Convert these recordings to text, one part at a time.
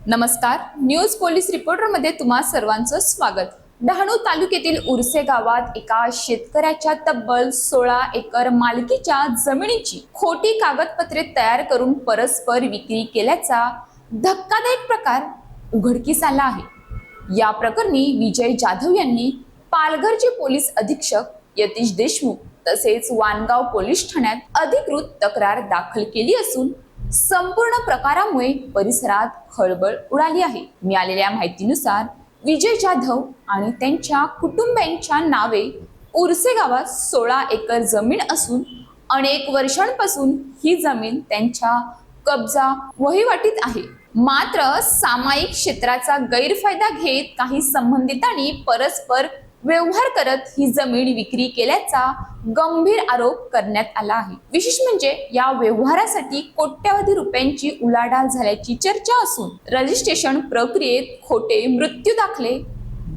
नमस्कार, news police रिपोर्टरमध्ये तुम्हा सर्वांचं स्वागत। डहाणू तालुक्यातील उरसे गावात एका शेतकऱ्याच्या तब्बल 16 एकर मालकीच्या जमिनीची खोटी कागदपत्रे तयार करून परस्पर विक्री केल्याचा धक्कादायक प्रकार उघडकीस आला आहे। या प्रकरणी विजय जाधव यांनी पालघरचे पोलीस अधीक्षक यतीश देशमुख तसेच वानगाव पोलीस ठाण्यात अधिकृत तक्रार दाखल केली असून संपूर्ण प्रकारामुळे परिसरात खळबळ उडाली आहे। मिळालेल्या माहितीनुसार विजय जाधव आणि त्यांच्या कुटुंबियांच्या नावे उरसे गावात 16 एकर जमीन असून अनेक वर्षांपासून ही जमीन त्यांच्या कब्जा वहिवाटीत आहे। मात्र सामायिक क्षेत्राचा गैरफायदा घेत काही संबंधितांनी परस्पर व्यवहार करत ही जमीन विक्री केल्याचा गंभीर आरोप करण्यात आला आहे। विशेष म्हणजे या व्यवहारासाठी कोट्यवधी रुपयांची उलाढाल झाल्याची चर्चा असून रजिस्ट्रेशन प्रक्रियेत खोटे मृत्यू दाखले,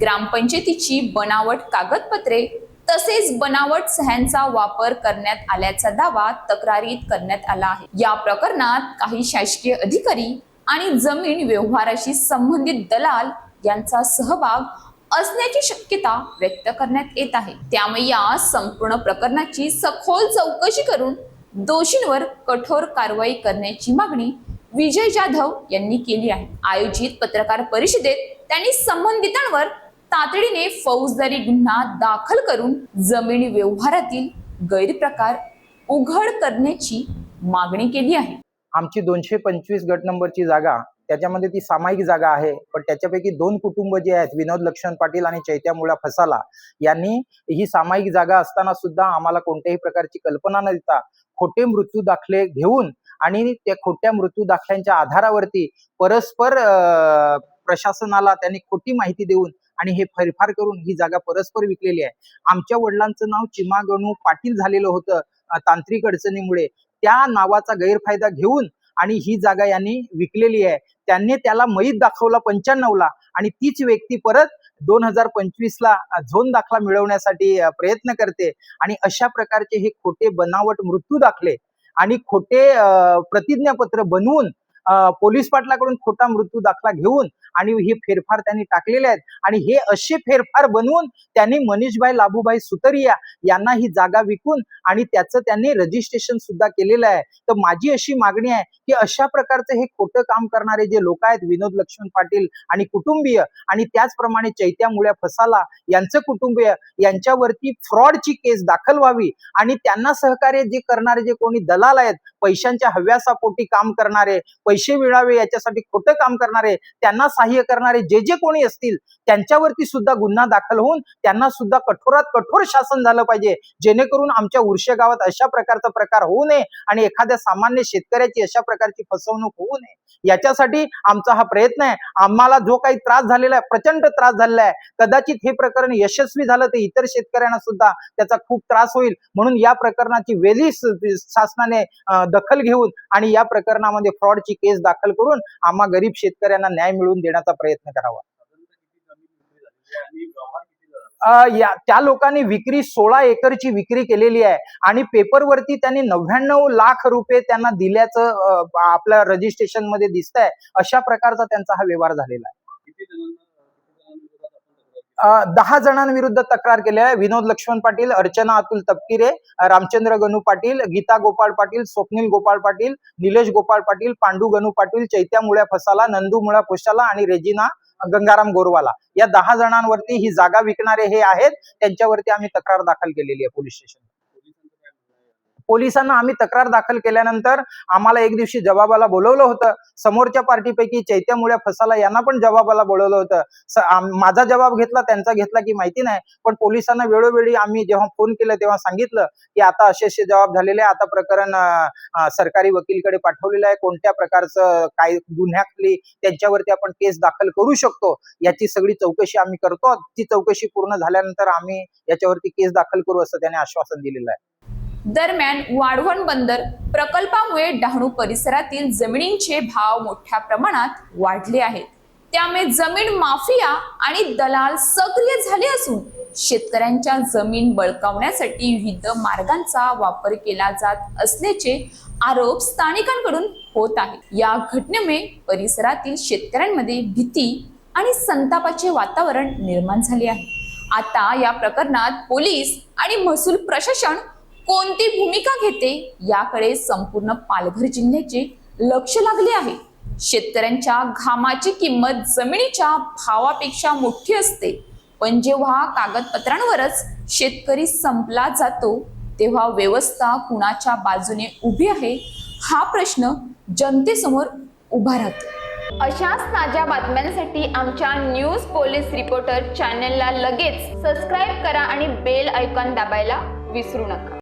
ग्रामपंचायतीची बनावट कागदपत्रे तसेच बनावट सह्यांचा वापर करण्यात आल्याचा दावा तक्रारीत करण्यात आला आहे। या प्रकरणात काही शासकीय अधिकारी आणि जमीन व्यवहाराशी संबंधित दलाल यांचा सहभाग असण्याची शक्यता व्यक्त करण्यात येत आहे। त्यामुळे या संपूर्ण प्रकरणाची सखोल चौकशी करून दोषींवर कठोर कारवाई करण्याची मागणी विजय जाधव यांनी केली आहे। आयोजित पत्रकार परिषदेत त्यांनी संबंधितांवर तातडीने फौजदारी गुन्हा दाखल करून जमीन व्यवहारातील गैरप्रकार उघड करण्याची मागणी केली आहे। आमची 225 गट नंबरची जागा, त्याच्यामध्ये ती सामायिक जागा आहे, पण त्याच्यापैकी 2 कुटुंब जे आहेत, विनोद लक्ष्मण पाटील आणि चैत्या मुळा फसाला यांनी ही सामायिक जागा असताना सुद्धा आम्हाला कोणत्याही प्रकारची कल्पना न देता खोटे मृत्यू दाखले घेऊन आणि त्या खोट्या मृत्यू दाखल्यांच्या आधारावरती परस्पर प्रशासनाला त्यांनी खोटी माहिती देऊन आणि हे फेरफार करून ही जागा परस्पर विकलेली आहे। आमच्या वडिलांचं नाव चिमा गणू पाटील झालेलं होतं तांत्रिक अडचणीमुळे, त्या नावाचा गैरफायदा घेऊन आणि ही जागा यांनी विकलेली आहे। त्यांनी त्याला मयत दाखवला 95 ला आणि तीच व्यक्ती परत 2025 ला झोन दाखला मिळवण्यासाठी प्रयत्न करते आणि अशा प्रकारचे हे खोटे बनावट मृत्यू दाखले आणि खोटे प्रतिज्ञापत्र बनवून पोलीस पाटलाकडून खोटा मृत्यू दाखला घेऊन आणि हे फेरफार त्यांनी टाकलेले आहेत आणि हे असे फेरफार बनवून त्यांनी मनीषभाई लाभूभाई सुतरिया यांना ही जागा विकून आणि त्याचं त्यांनी रजिस्ट्रेशन सुद्धा केलेलं आहे। तर माझी अशी मागणी आहे की अशा प्रकारचे हे खोटं काम करणारे जे लोक आहेत, विनोद लक्ष्मण पाटील आणि कुटुंबीय आणि त्याचप्रमाणे चैत्या मुळ्या फसाला यांचं कुटुंबीय यांच्यावरती फ्रॉडची केस दाखल व्हावी आणि त्यांना सहकार्य जे करणारे जे कोणी दलाल आहेत, पैशांच्या हव्यासापोटी काम करणारे, पैसे मिळावे याच्यासाठी खोटं काम करणारे, त्यांना सहाय्य करणारे जे कोणी असतील त्यांच्यावरती सुद्धा गुन्हा दाखल होऊन त्यांना सुद्धा कठोरात कठोर शासन झालं पाहिजे, जेणेकरून आमच्या उरशे गावात अशा प्रकारचा प्रकार होऊ नये आणि एखाद्या सामान्य शेतकऱ्याची अशा प्रकारची फसवणूक होऊ नये। याच्यासाठी आमचा हा प्रयत्न आहे। आम्हाला जो काही त्रास झालेला आहे, प्रचंड त्रास झालेला आहे, कदाचित हे प्रकरण यशस्वी झालं तर इतर शेतकऱ्यांना सुद्धा त्याचा खूप त्रास होईल, म्हणून या प्रकरणाची वेळी शासनाने दखल घेऊन आणि या प्रकरणामध्ये फ्रॉडची केस दाखल करून आम्हा गरीब शेतकऱ्यांना न्याय मिळवून देण्याचा प्रयत्न करावा। त्या लोकांनी विक्री 16 एकरची विक्री केलेली आहे आणि पेपरवरती त्यांनी 99 लाख रुपये त्यांना दिल्याचं आपल्या रजिस्ट्रेशन मध्ये दिसतंय। अशा प्रकारचा त्यांचा हा व्यवहार झालेला आहे। 10 जणांविरुद्ध तक्रार केली आहे। विनोद लक्ष्मण पाटील, अर्चना अतुल तपकिरे, रामचंद्र गणू पाटील, गीता गोपाळ पाटील, स्वप्नील गोपाळ पाटील, निलेश गोपाळ पाटील, पांडू गणू पाटील, चैत्या मुळ्या फसाला, नंदू मुळा फसाला आणि रेजिना गंगाराम गोरवाला या 10 जणांवरती ही जागा विकणारे हे आहेत, त्यांच्यावरती आम्ही तक्रार दाखल केलेली आहे पोलीस स्टेशन। पोलिसांना आम्ही तक्रार दाखल केल्यानंतर आम्हाला एक दिवशी जबाबाला बोलवलं होतं। समोरच्या पार्टीपैकी चैत्या मुळ्या फसाला यांना पण जबाबाला बोलवलं होतं। माझा जबाब घेतला, त्यांचा घेतला की माहिती नाही, पण पोलिसांना वेळोवेळी आम्ही जेव्हा फोन केलं तेव्हा सांगितलं की आता असे जबाब झालेले, आता प्रकरण सरकारी वकीलकडे पाठवलेलं आहे, कोणत्या प्रकारचं काय गुन्ह्याखाली त्यांच्यावरती आपण केस दाखल करू शकतो याची सगळी चौकशी आम्ही करतो। ती चौकशी पूर्ण झाल्यानंतर आम्ही याच्यावरती केस दाखल करू असं त्याने आश्वासन दिलेलं आहे। दरम्यान वाढवण बंदर प्रकल्पामुळे डहाणू परिसरातील जमिनींचे भाव मोठ्या प्रमाणात वाढले आहेत। त्यामुळे जमीन माफिया आणि दलाल सक्रिय झाले असून शेतकऱ्यांच्या जमीन बळकावण्यासाठी विविध मार्गांचा वापर केला जात असल्याचे आरोप स्थानिकांकडून होत आहे। या घटनेमुळे परिसरातील शेतकऱ्यांमध्ये भीती आणि संतापाचे वातावरण निर्माण झाले आहे। आता या प्रकरणात पोलीस आणि महसूल प्रशासन कोणती भूमिका घेते याकडे संपूर्ण पालघर जिल्ह्याचे लक्ष लागले आहे। शेतकऱ्यांच्या घामाची किंमत जमिनीच्या भावापेक्षा मोठी असते, पण जेव्हा कागदपत्रांवरच शेतकरी संपला जातो तेव्हा व्यवस्था कुणाच्या बाजूने उभी आहे हा प्रश्न जनतेसमोर उभा राहतो। अशाच ताज्या बातम्यांसाठी आमच्या न्यूज पोलीस रिपोर्टर चॅनलला लगेच सबस्क्राईब करा आणि बेल आयकॉन दाबायला विसरू नका।